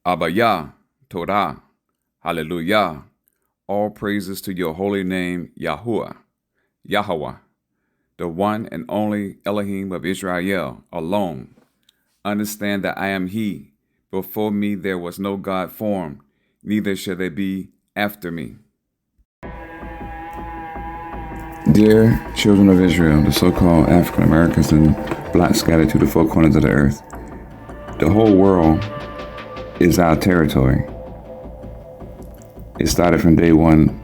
Abayah, Torah, Hallelujah. All praises to your holy name, Yahuwah, Yahweh, the one and only Elohim of Israel, alone. Understand that I am He. Before me there was no God formed, neither shall there be after me. Dear children of Israel, the so-called African Americans and blacks scattered to the four corners of the earth, the whole world is our territory. It started from day one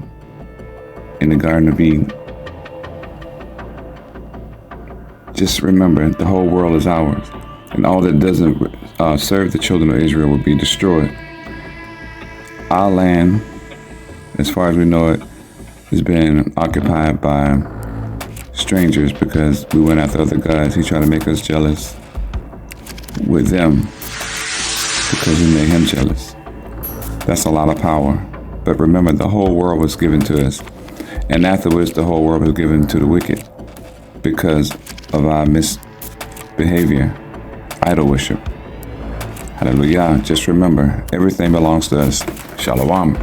in the Garden of Eden. Just remember, the whole world is ours, and all that doesn't serve the children of Israel will be destroyed. Our land, as far as we know it, has been occupied by strangers because we went after other gods. He tried to make us jealous with them because we made him jealous. That's a lot of power. But remember, the whole world was given to us. And afterwards, the whole world was given to the wicked because of our misbehavior, idol worship. Hallelujah. Just remember, everything belongs to us. Shalom.